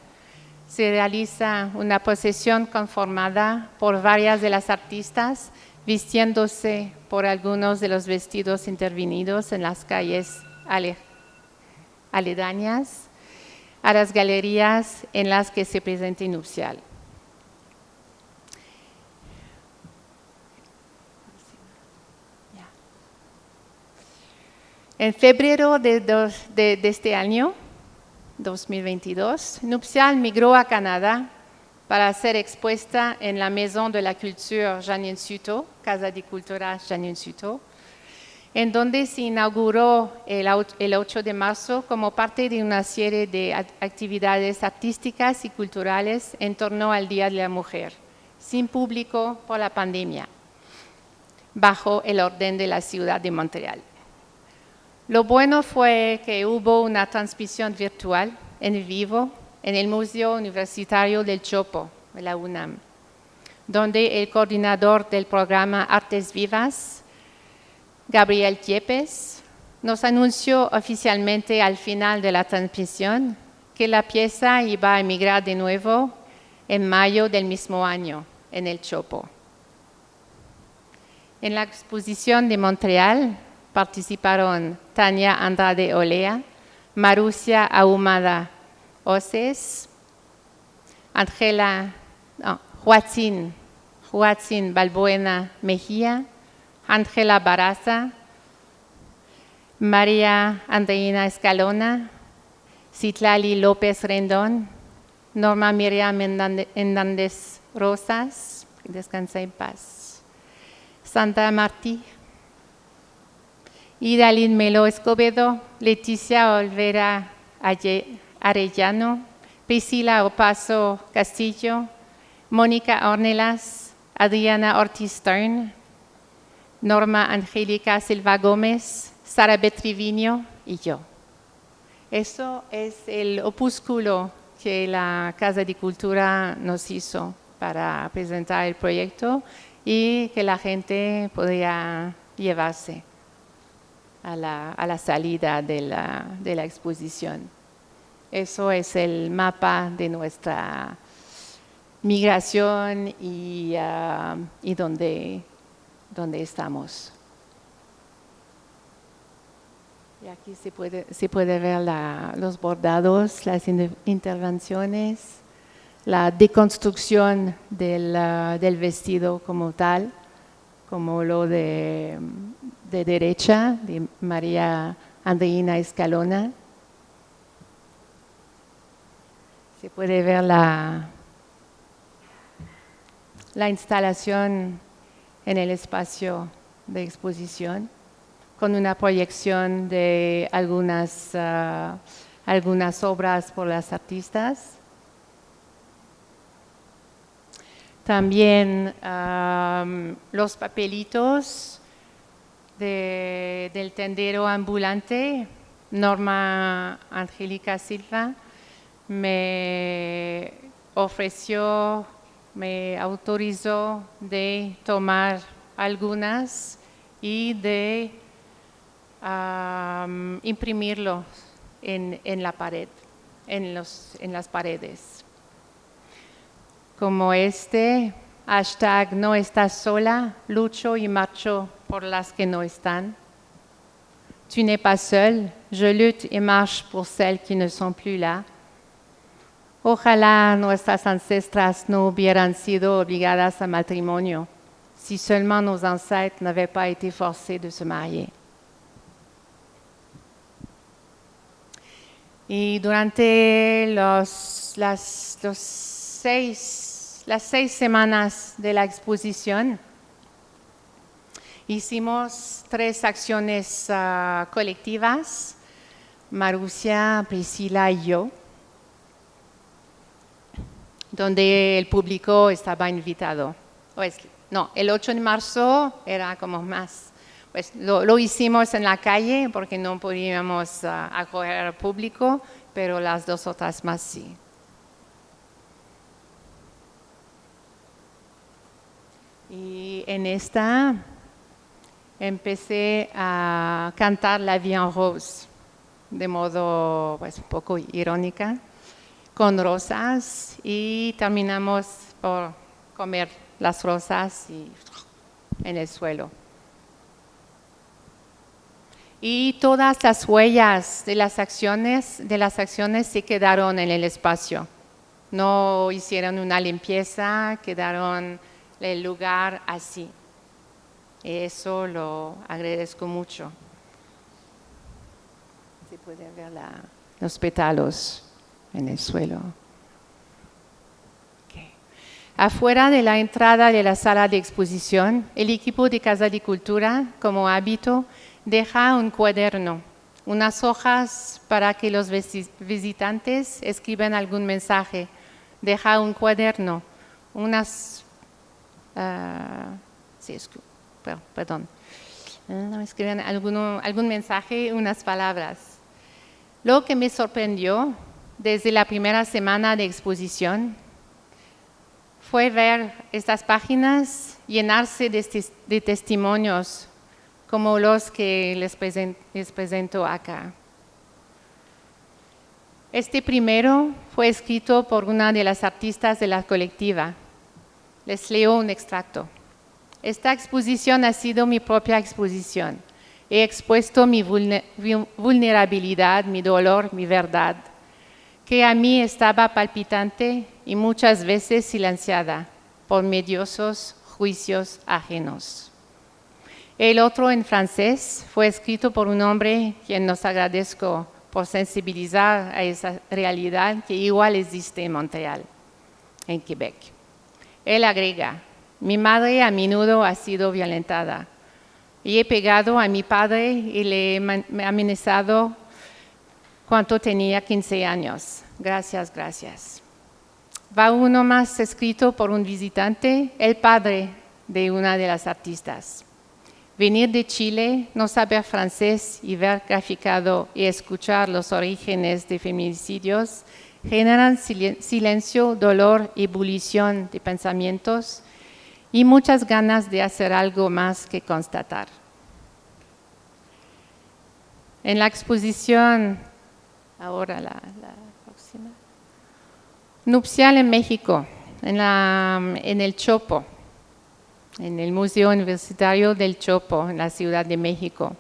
Speaker 2: se realiza una procesión conformada por varias de las artistas, vistiéndose por algunos de los vestidos intervenidos en las calles aledañas a las galerías en las que se presenta el nupcial. En febrero de este año, 2022, Nupcial migró a Canadá para ser expuesta en la Maison de la Culture Janine Suto, Casa de Cultura Janine Suto, en donde se inauguró el 8 de marzo como parte de una serie de actividades artísticas y culturales en torno al Día de la Mujer, sin público por la pandemia, bajo el orden de la ciudad de Montreal. Lo bueno fue que hubo una transmisión virtual en vivo en el Museo Universitario del Chopo, de la UNAM, donde el coordinador del programa Artes Vivas, Gabriel Tiepes, nos anunció oficialmente al final de la transmisión que la pieza iba a emigrar de nuevo en mayo del mismo año en el Chopo. En la exposición de Montreal participaron Tania Andrade Olea, Marusia Ahumada Oces, Joatzin Balbuena Mejía, Ángela Baraza, María Andreina Escalona, Citlali López Rendón, Norma Miriam Hernández Rosas, que descansa en paz, Sandra Martí, Idalín Melo Escobedo, Leticia Olvera Arellano, Priscila Opaso Castillo, Mónica Ornelas, Adriana Ortiz Stern, Norma Angélica Silva Gómez, Sara Betriviño y yo. Eso es el opúsculo que la Casa de Cultura nos hizo para presentar el proyecto y que la gente podía llevarse a la salida de la exposición. Eso es el mapa de nuestra migración y donde estamos. Y aquí se puede ver los bordados, las intervenciones, la deconstrucción del vestido como tal, como lo de derecha, de María Andreina Escalona. Se puede ver la instalación en el espacio de exposición, con una proyección de algunas obras por las artistas. También los papelitos del tendero ambulante, Norma Angélica Silva, me ofreció, me autorizó de tomar algunas y de imprimirlos en la pared, en las paredes. Como hashtag no estás sola, lucho y marcho por las que no están. Tu n'es pas seul, je lutte et marche pour celles qui ne sont plus là. Ojalá nuestras ancestras no hubieran sido obligadas al matrimonio, si seulement nos ancêtres n'avaient pas été forcés de se marier. Y durante las 6 semanas de la exposición, hicimos 3 acciones colectivas, Marusia, Priscila y yo, donde el público estaba invitado. El 8 de marzo era como más. Pues lo hicimos en la calle porque no podíamos acoger al público, pero las 2 otras más sí. Y en esta empecé a cantar La Vie en Rose de modo un poco irónica, con rosas, y terminamos por comer las rosas en el suelo. Y todas las huellas de las acciones se quedaron en el espacio. No hicieron una limpieza, quedaron el lugar así. Eso lo agradezco mucho. Se pueden ver los pétalos en el suelo. Okay. Afuera de la entrada de la sala de exposición, el equipo de Casa de Cultura, como hábito, deja un cuaderno, unas hojas para que los visitantes escriban algún mensaje. Deja un cuaderno, escriben algún mensaje, unas palabras. Lo que me sorprendió desde la primera semana de exposición fue ver estas páginas llenarse de testimonios como los que les presento acá. Este primero fue escrito por una de las artistas de la colectiva. Les leo un extracto. Esta exposición ha sido mi propia exposición. He expuesto mi vulnerabilidad, mi dolor, mi verdad, que a mí estaba palpitante y muchas veces silenciada por mediosos juicios ajenos. El otro, en francés, fue escrito por un hombre quien nos agradezco por sensibilizar a esa realidad que igual existe en Montreal, en Quebec. Él agrega: mi madre a menudo ha sido violentada y he pegado a mi padre y le he amenazado cuando tenía 15 años. Gracias, gracias. Va uno más escrito por un visitante, el padre de una de las artistas. Venir de Chile, no saber francés y ver graficado y escuchar los orígenes de feminicidios generan silencio, dolor, ebullición de pensamientos y muchas ganas de hacer algo más que constatar. En la exposición, ahora la próxima, Nupcial en México, en el Chopo, en el Museo Universitario del Chopo, en la Ciudad de México.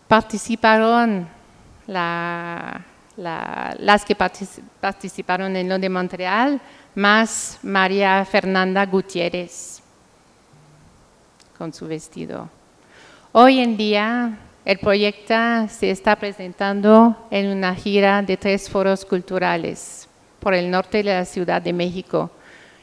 Speaker 2: Participaron las que participaron en lo de Montreal, más María Fernanda Gutiérrez, con su vestido. Hoy en día, el proyecto se está presentando en una gira de 3 foros culturales por el norte de la Ciudad de México,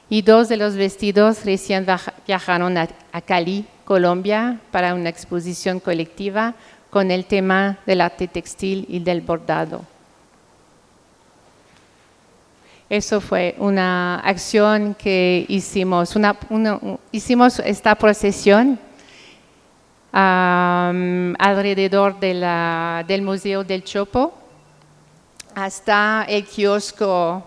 Speaker 2: y 2 de los vestidos recién viajaron a Cali, Colombia, para una exposición colectiva con el tema del arte textil y del bordado. Eso fue una acción que hicimos. Hicimos esta procesión alrededor del Museo del Chopo hasta el kiosco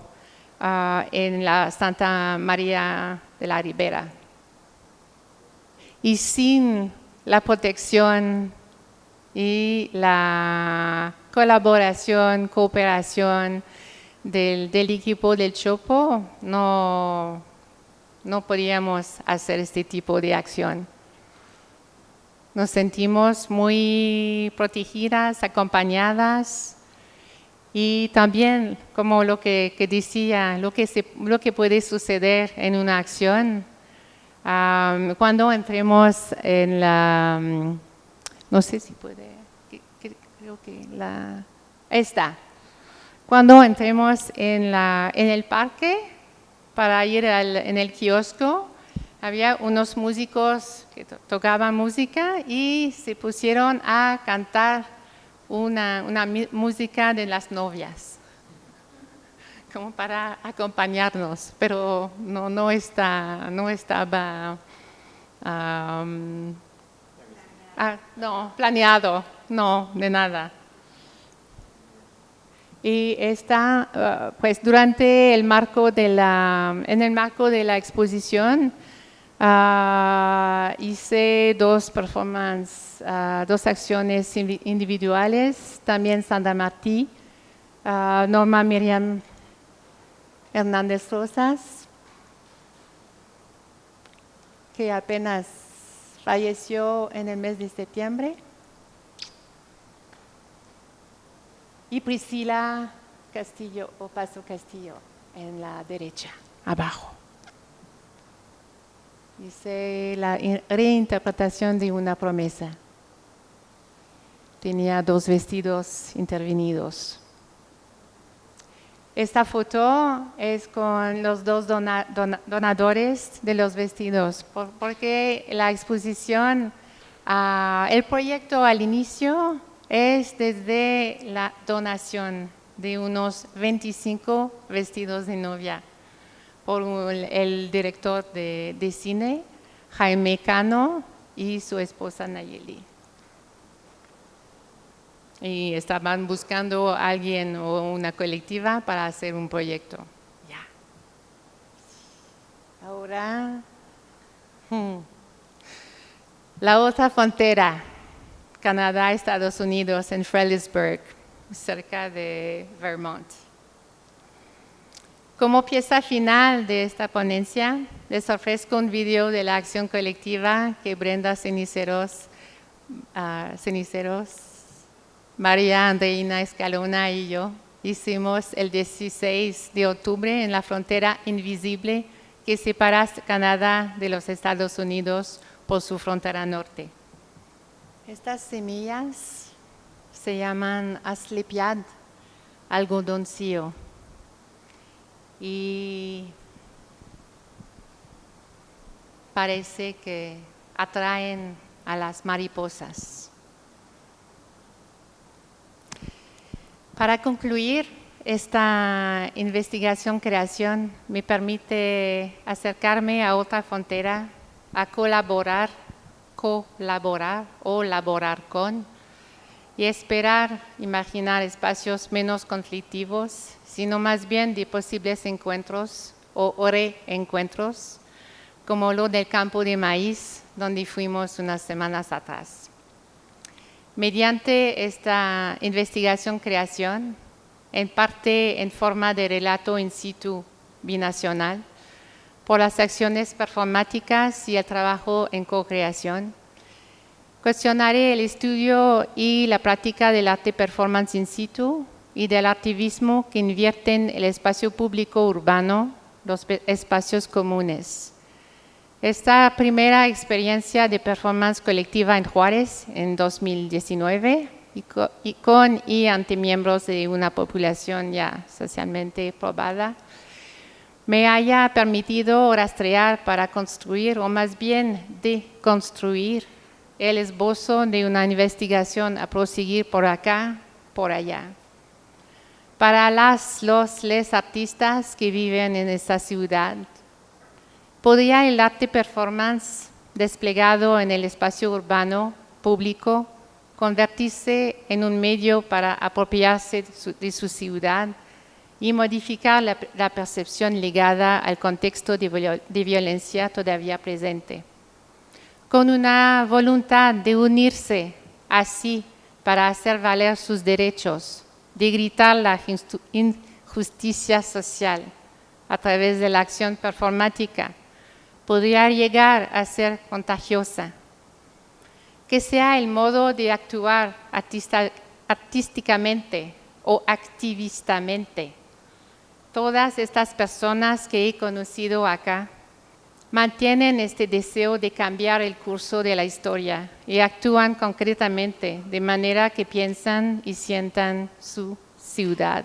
Speaker 2: en la Santa María de la Ribera. Y sin la protección y la colaboración, cooperación del equipo del Chopo, no podíamos hacer este tipo de acción. Nos sentimos muy protegidas, acompañadas y también, como lo que decía, lo que puede suceder en una acción. Cuando entremos en la, no sé si puede, creo que cuando entremos en el parque para ir en el kiosco, había unos músicos que tocaban música y se pusieron a cantar una música de las novias, como para acompañarnos, pero no estaba planeado, no, de nada. Y pues durante en el marco de la exposición, hice dos performances, dos acciones individuales, también Sandra Martí, Norma Miriam Hernández Rosas, que apenas falleció en el mes de septiembre, y Priscila Castillo o Paso Castillo en la derecha, abajo. Hice la reinterpretación de una promesa. Tenía 2 vestidos intervenidos. Esta foto es con los 2 donadores de los vestidos, porque la exposición, el proyecto al inicio es desde la donación de unos 25 vestidos de novia por el director de cine, Jaime Cano, y su esposa Nayeli. Y estaban buscando a alguien o una colectiva para hacer un proyecto. Ya. Ahora, la otra frontera, Canadá, Estados Unidos, en Fredericksburg, cerca de Vermont. Como pieza final de esta ponencia, les ofrezco un video de la acción colectiva que Brenda Ceniceros, María Andreina Escalona y yo hicimos el 16 de octubre en la frontera invisible que separa Canadá de los Estados Unidos por su frontera norte. Estas semillas se llaman asclepiad, algodoncillo, y parece que atraen a las mariposas. Para concluir, esta investigación-creación me permite acercarme a otra frontera, a colaborar o laborar con, y esperar, imaginar espacios menos conflictivos, sino más bien de posibles encuentros o reencuentros, como lo del campo de maíz, donde fuimos unas semanas atrás. Mediante esta investigación-creación, en parte en forma de relato in situ binacional, por las acciones performáticas y el trabajo en co-creación, cuestionaré el estudio y la práctica del arte performance in situ y del activismo que invierten el espacio público urbano, los espacios comunes. Esta primera experiencia de performance colectiva en Juárez en 2019 y ante miembros de una población ya socialmente probada, me haya permitido rastrear para construir, o más bien deconstruir, el esbozo de una investigación a proseguir por acá, por allá. Para les artistas que viven en esta ciudad, ¿podría el arte performance desplegado en el espacio urbano público convertirse en un medio para apropiarse de su ciudad y modificar la percepción ligada al contexto de violencia todavía presente? Con una voluntad de unirse así para hacer valer sus derechos, de gritar la injusticia social a través de la acción performática, podría llegar a ser contagiosa. Que sea el modo de actuar artísticamente o activistamente. Todas estas personas que he conocido acá mantienen este deseo de cambiar el curso de la historia y actúan concretamente de manera que piensan y sientan su ciudad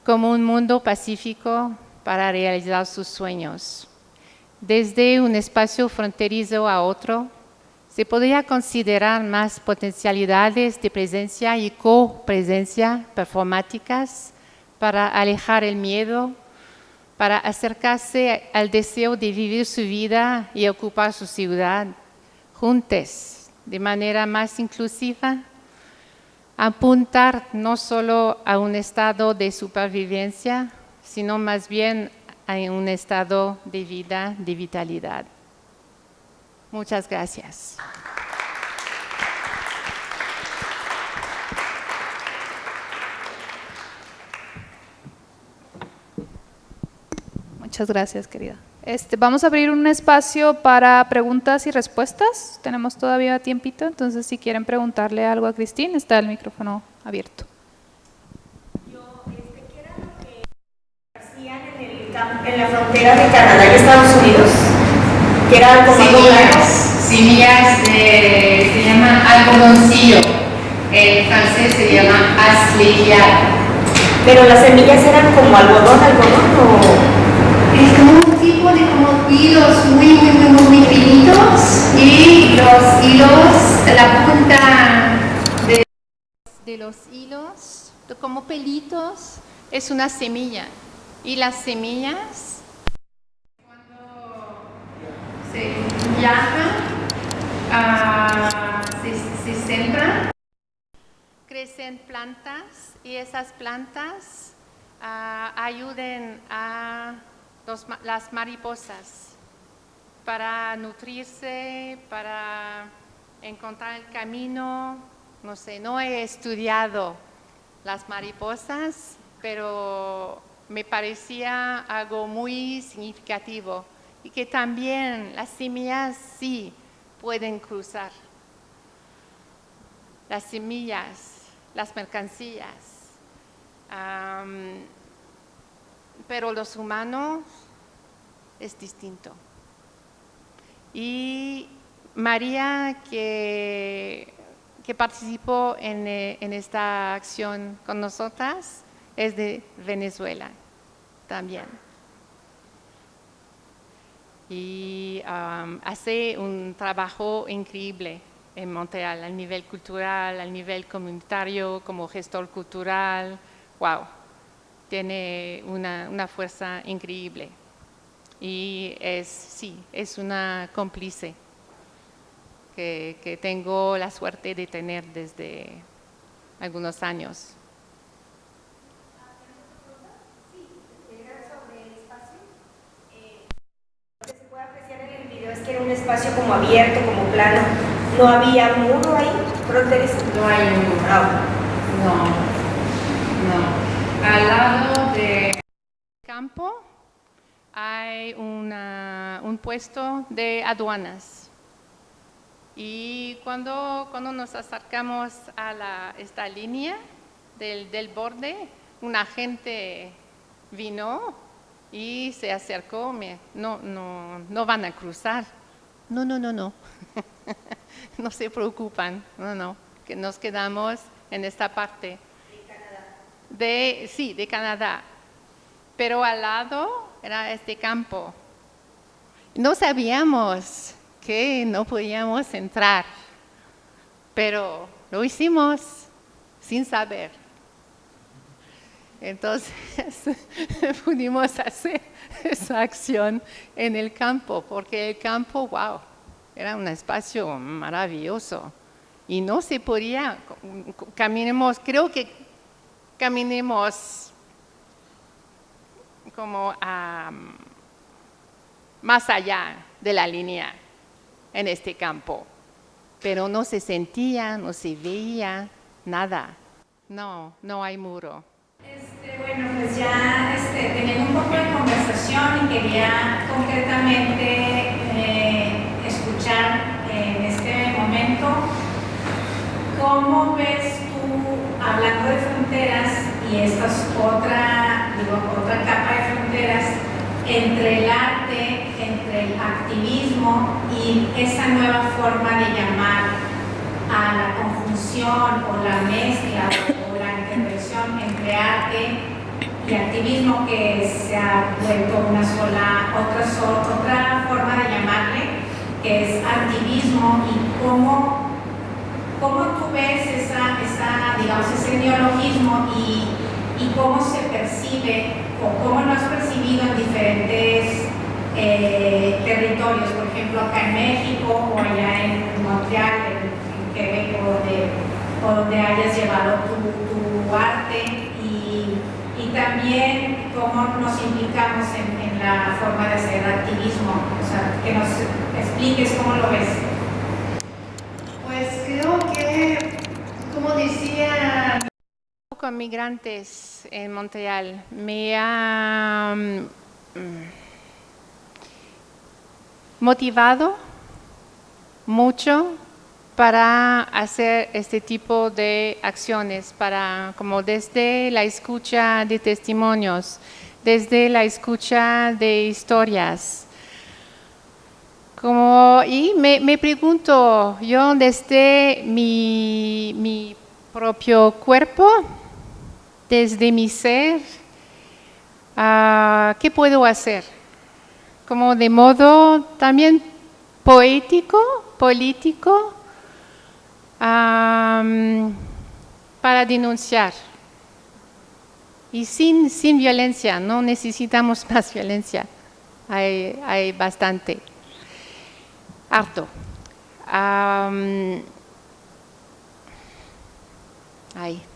Speaker 2: como un mundo pacífico para realizar sus sueños. Desde un espacio fronterizo a otro, se podría considerar más potencialidades de presencia y copresencia performáticas para alejar el miedo, para acercarse al deseo de vivir su vida y ocupar su ciudad juntos, de manera más inclusiva, apuntar no solo a un estado de supervivencia, sino más bien a un estado de vida, de vitalidad. Muchas gracias.
Speaker 1: Muchas gracias, querida. Vamos a abrir un espacio para preguntas y respuestas. Tenemos todavía tiempito, entonces si quieren preguntarle algo a Cristín, está el micrófono abierto.
Speaker 3: ¿Qué era lo que hacían en la frontera de Canadá y Estados Unidos? Que era como
Speaker 2: semillas se llaman algodoncillo. En francés se llama asclepiade.
Speaker 3: Pero las semillas eran como algodón o...
Speaker 2: Es como un tipo de como hilos muy finitos y los hilos, la punta de los hilos, como pelitos, es una semilla. Y las semillas, cuando se viajan, se sembran, crecen plantas y esas plantas ayudan a las mariposas para nutrirse, para encontrar el camino. No sé, no he estudiado las mariposas, pero me parecía algo muy significativo y que también las semillas sí pueden cruzar. Las semillas, las mercancías. Pero los humanos es distinto. Y María, que participó en esta acción con nosotras, es de Venezuela también. Y hace un trabajo increíble en Montreal, al nivel cultural, al nivel comunitario, como gestor cultural. ¡Wow! Tiene una fuerza increíble y es una cómplice que tengo la suerte de tener desde algunos años.
Speaker 3: Sí, era sobre el espacio. Lo que se puede apreciar en el video es que era un espacio como abierto, como plano. No había muro ahí, fronterizo.
Speaker 2: No hay un muro. No. Al lado del campo hay un puesto de aduanas y cuando nos acercamos a esta línea del borde, un agente vino y se acercó. No van a cruzar. No. No se preocupan, no, que nos quedamos en esta parte. De Canadá, pero al lado era este campo. No sabíamos que no podíamos entrar, pero lo hicimos sin saber. Entonces pudimos hacer esa acción en el campo, porque el campo, wow, era un espacio maravilloso. Y no se podía, caminemos, creo que caminemos como más allá de la línea en este campo. Pero no se sentía, no se veía nada. No hay muro.
Speaker 4: Bueno, pues ya teniendo un poco de conversación y quería concretamente escuchar en este momento cómo ves tú, hablando de fronteras, y esta es otra capa de fronteras, entre el arte, entre el activismo y esa nueva forma de llamar a la conjunción o la mezcla o la intervención entre arte y activismo, que se ha vuelto otra forma de llamarle, que es activismo, y cómo tú ves ese neologismo y cómo se percibe o cómo lo has percibido en diferentes territorios, por ejemplo acá en México o allá en Montreal, en Quebec, o donde hayas llevado tu arte, y también cómo nos implicamos en la forma de hacer activismo. O sea, que nos expliques cómo lo ves.
Speaker 5: Pues creo que, como decía,
Speaker 2: Con migrantes en Montreal me ha motivado mucho para hacer este tipo de acciones, como desde la escucha de testimonios, desde la escucha de historias. Y me pregunto, yo desde mi propio cuerpo, desde mi ser, ¿qué puedo hacer? Como de modo también poético, político, para denunciar. Y sin violencia, no necesitamos más violencia, hay bastante. Harto.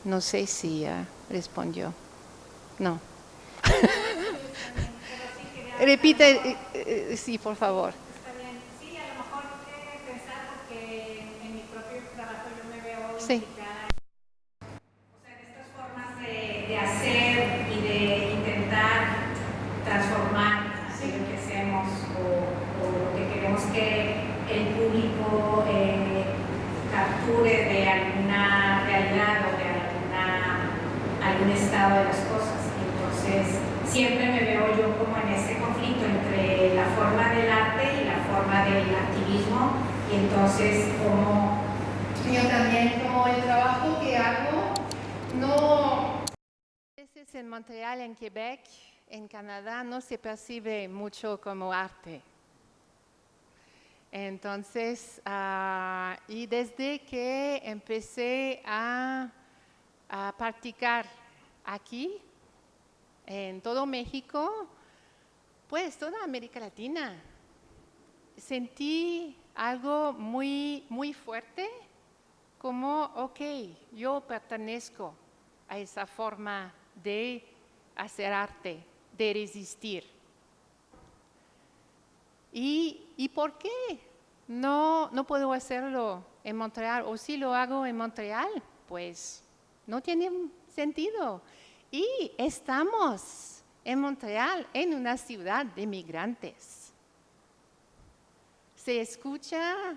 Speaker 2: No sé si respondió. No. Repite, sí, por favor.
Speaker 4: Está bien. Sí, a lo mejor pensar, porque en mi propio trabajo yo me veo
Speaker 2: Sí.
Speaker 4: implicada, o sea, en estas formas de hacer y de intentar transformar lo que hacemos o lo que queremos que el público capture de alguna realidad o de algún estado de las cosas. Entonces, siempre me veo yo como en ese conflicto entre la forma del arte y la forma del activismo, y entonces como
Speaker 5: yo también, como el trabajo que hago, no...
Speaker 2: A veces en Montreal, en Quebec, en Canadá, no se percibe mucho como arte. Entonces, y desde que empecé a practicar aquí, en todo México, pues toda América Latina, sentí algo muy, muy fuerte, como, ok, yo pertenezco a esa forma de hacer arte, de resistir. ¿Y por qué no puedo hacerlo en Montreal? O si lo hago en Montreal, pues no tiene sentido. Y estamos en Montreal, en una ciudad de migrantes. Se escucha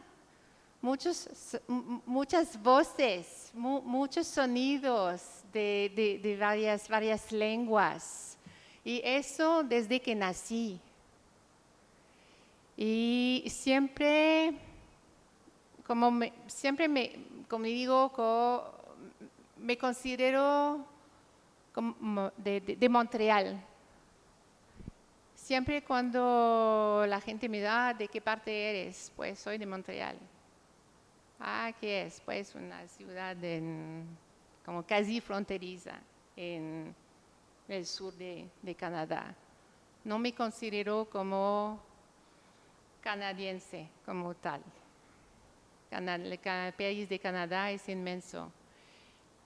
Speaker 2: muchas voces, muchos sonidos de varias lenguas. Y eso desde que nací. Y siempre, como digo, me considero como de Montreal. Siempre cuando la gente me da, ¿de qué parte eres? Pues soy de Montreal. ¿Qué es? Pues una ciudad como casi fronteriza el sur de Canadá. No me considero como canadiense como tal. El país de Canadá es inmenso.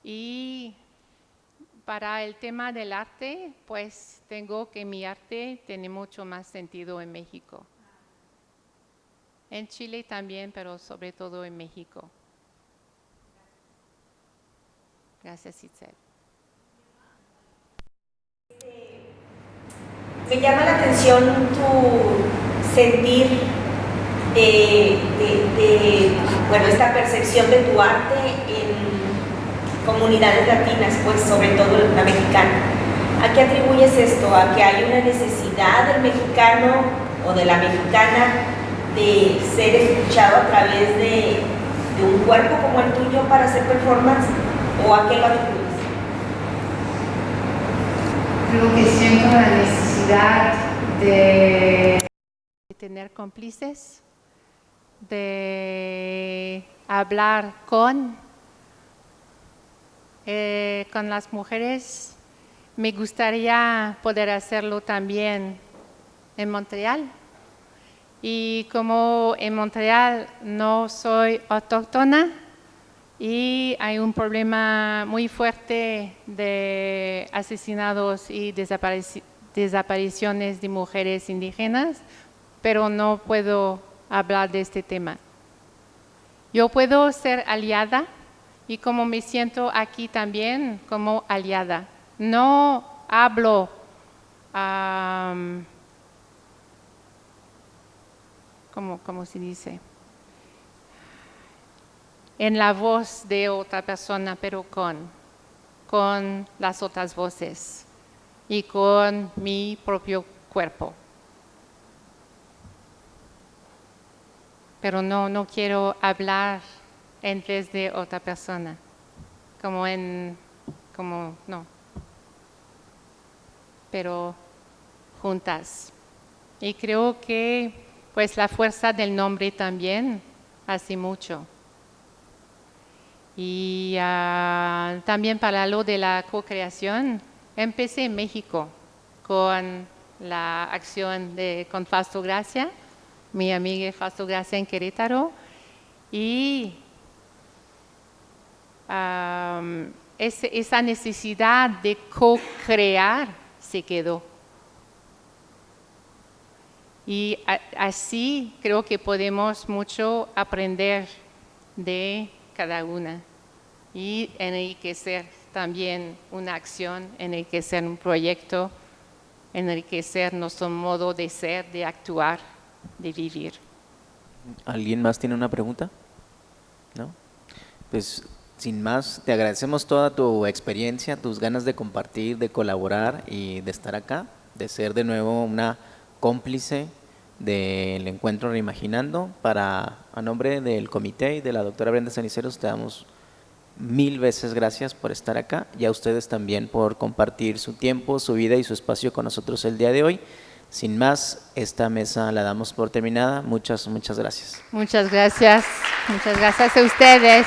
Speaker 2: Y para el tema del arte, pues tengo que mi arte tiene mucho más sentido en México. En Chile también, pero sobre todo en México. Gracias, Itzel.
Speaker 3: Me llama la atención tu sentir bueno, esta percepción de tu arte en comunidades latinas, pues sobre todo la mexicana. ¿A qué atribuyes esto? ¿A que hay una necesidad del mexicano o de la mexicana de ser escuchado a través de un cuerpo como el tuyo para hacer performance? ¿O a qué lo atribuyes?
Speaker 5: Creo que siento la necesidad de
Speaker 2: tener cómplices, de hablar con las mujeres. Me gustaría poder hacerlo también en Montreal. Y como en Montreal no soy autóctona y hay un problema muy fuerte de asesinatos y desapariciones de mujeres indígenas, pero no puedo hablar de este tema. Yo puedo ser aliada y como me siento aquí también como aliada. No hablo ¿cómo se dice? En la voz de otra persona, pero con las otras voces y con mi propio cuerpo. Pero no quiero hablar en vez de otra persona, no, pero juntas. Y creo que pues la fuerza del nombre también hace mucho. Y también para lo de la co-creación, empecé en México con la acción con Fausto Gracia, mi amiga Fausto Gracia en Querétaro, y esa necesidad de co-crear se quedó. Y así creo que podemos mucho aprender de cada una y enriquecer también una acción, enriquecer un proyecto, enriquecer nuestro modo de ser, de actuar, de vivir.
Speaker 6: ¿Alguien más tiene una pregunta? ¿No? Pues sin más, te agradecemos toda tu experiencia, tus ganas de compartir, de colaborar y de estar acá, de ser de nuevo una cómplice del encuentro Reimaginando. A nombre del comité y de la doctora Brenda Ceniceros te damos 1000 veces gracias por estar acá y a ustedes también por compartir su tiempo, su vida y su espacio con nosotros el día de hoy. Sin más, esta mesa la damos por terminada. Muchas gracias.
Speaker 2: Muchas gracias a ustedes.